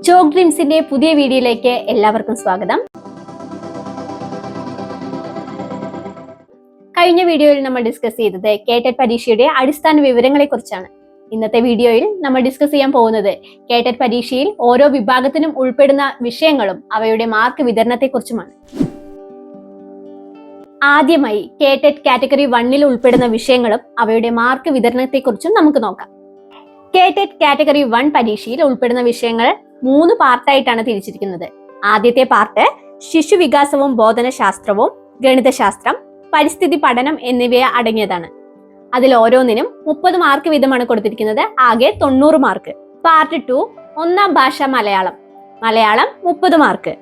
Chalk ഡ്രീംസിന്റെ പുതിയ വീഡിയോയിലേക്ക് എല്ലാവർക്കും സ്വാഗതം. കഴിഞ്ഞ വീഡിയോയിൽ നമ്മൾ ഡിസ്കസ് ചെയ്തത് കേറ്ററ്റ് പരീക്ഷയുടെ അടിസ്ഥാന വിവരങ്ങളെ കുറിച്ചാണ്. ഇന്നത്തെ വീഡിയോയിൽ നമ്മൾ ഡിസ്കസ് ചെയ്യാൻ പോകുന്നത് കേറ്ററ്റ് പരീക്ഷയിൽ ഓരോ വിഭാഗത്തിനും ഉൾപ്പെടുന്ന വിഷയങ്ങളും അവയുടെ മാർക്ക് വിതരണത്തെ കുറിച്ചുമാണ്. ആദ്യമായി കേറ്ററ്റ് കാറ്റഗറി 1 ഉൾപ്പെടുന്ന വിഷയങ്ങളും അവയുടെ മാർക്ക് വിതരണത്തെ കുറിച്ചും നമുക്ക് നോക്കാം. കേറ്ററ്റ് കാറ്റഗറി 1 പരീക്ഷയിൽ ഉൾപ്പെടുന്ന വിഷയങ്ങൾ 3 പാർട്ടായിട്ടാണ് തിരിച്ചിരിക്കുന്നത്. ആദ്യത്തെ പാർട്ട് ശിശുവികാസവും ബോധനശാസ്ത്രവും, ഗണിതശാസ്ത്രം, പരിസ്ഥിതി പഠനം എന്നിവയെ അടങ്ങിയതാണ്. അതിൽ ഓരോന്നിനും 30 മാർക്ക് വീതമാണ് കൊടുത്തിരിക്കുന്നത്. ആകെ 90 മാർക്ക്. പാർട്ട് 2 ഒന്നാം ഭാഷ മലയാളം. മലയാളം 30 മാർക്ക്.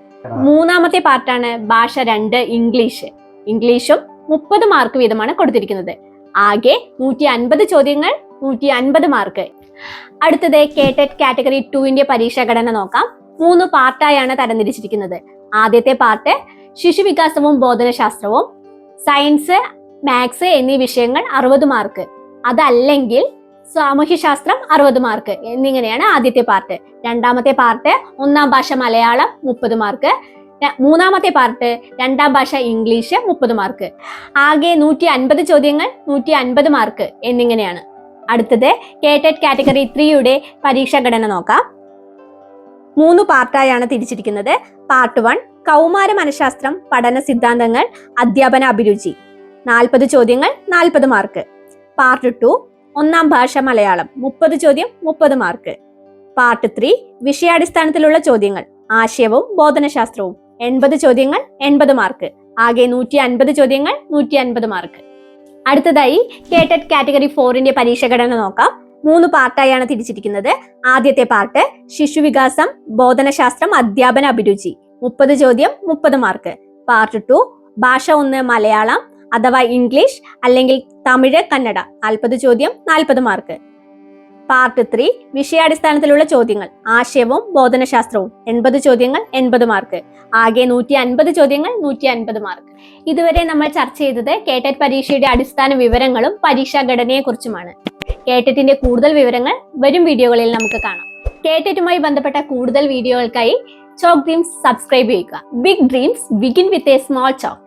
മൂന്നാമത്തെ പാർട്ടാണ് ഭാഷ 2 ഇംഗ്ലീഷ്. ഇംഗ്ലീഷും 30 മാർക്ക് വീതമാണ് കൊടുത്തിരിക്കുന്നത്. ആകെ 150 ചോദ്യങ്ങൾ, 150 മാർക്ക്. അടുത്തത് കേറ്ററ്റ് കാറ്റഗറി 2 പരീക്ഷാ ഘടന നോക്കാം. 3 പാർട്ടായാണ് തരംതിരിച്ചിരിക്കുന്നത്. ആദ്യത്തെ പാർട്ട് ശിശുവികാസവും ബോധനശാസ്ത്രവും, സയൻസ്, മാത്സ് എന്നീ വിഷയങ്ങൾ 60 മാർക്ക്. അതല്ലെങ്കിൽ സാമൂഹ്യശാസ്ത്രം 60 മാർക്ക് എന്നിങ്ങനെയാണ് ആദ്യത്തെ പാർട്ട്. രണ്ടാമത്തെ പാർട്ട് ഒന്നാം ഭാഷ മലയാളം 30 മാർക്ക്. മൂന്നാമത്തെ പാർട്ട് രണ്ടാം ഭാഷ ഇംഗ്ലീഷ് 30 മാർക്ക്. ആകെ 150 ചോദ്യങ്ങൾ, 150 മാർക്ക് എന്നിങ്ങനെയാണ്. അടുത്തത് കേറ്ററ്റ് കാറ്റഗറി 3 പരീക്ഷാ ഘടന നോക്കാം. 3 പാർട്ടായാണ് തിരിച്ചിരിക്കുന്നത്. പാർട്ട് 1 കൗമാര മനഃശാസ്ത്രം, പഠന സിദ്ധാന്തങ്ങൾ, അധ്യാപന അഭിരുചി. 40 ചോദ്യങ്ങൾ, 40 മാർക്ക്. പാർട്ട് 2 ഒന്നാം ഭാഷ മലയാളം 30 ചോദ്യം, 30 മാർക്ക്. പാർട്ട് 3 വിഷയാടിസ്ഥാനത്തിലുള്ള ചോദ്യങ്ങൾ, ആശയവും ബോധനശാസ്ത്രവും 80 ചോദ്യങ്ങൾ, 80 മാർക്ക്. ആകെ 150 ചോദ്യങ്ങൾ, 150 മാർക്ക്. അടുത്തതായി കേറ്ററ്റ് കാറ്റഗറി 4 പരീക്ഷാ ഘടന നോക്കാം. 3 പാർട്ടായാണ് തിരിച്ചിരിക്കുന്നത്. ആദ്യത്തെ പാർട്ട് ശിശുവികാസം, ബോധനശാസ്ത്രം, അധ്യാപന അഭിരുചി 30 ചോദ്യം, 30 മാർക്ക്. പാർട്ട് 2 ഭാഷ 1 മലയാളം അഥവാ ഇംഗ്ലീഷ് അല്ലെങ്കിൽ തമിഴ്, കന്നഡ 40 ചോദ്യം, 40 മാർക്ക്. പാർട്ട് 3 വിഷയാടിസ്ഥാനത്തിലുള്ള ചോദ്യങ്ങൾ, ആശയവും ബോധനശാസ്ത്രവും 80 ചോദ്യങ്ങൾ, 80 മാർക്ക്. ആകെ 150 ചോദ്യങ്ങൾ, 150 മാർക്ക്. ഇതുവരെ നമ്മൾ ചർച്ച ചെയ്തത് കേറ്ററ്റ് പരീക്ഷയുടെ അടിസ്ഥാന വിവരങ്ങളും പരീക്ഷാ ഘടനയെ കുറിച്ചുമാണ്. കേറ്ററ്റിന്റെ കൂടുതൽ വിവരങ്ങൾ വരും വീഡിയോകളിൽ നമുക്ക് കാണാം. കേറ്ററ്റുമായി ബന്ധപ്പെട്ട കൂടുതൽ വീഡിയോകൾക്കായി ചോക്ക് ഡ്രീംസ് സബ്സ്ക്രൈബ് ചെയ്യുക. Big dreams begin with a small chalk.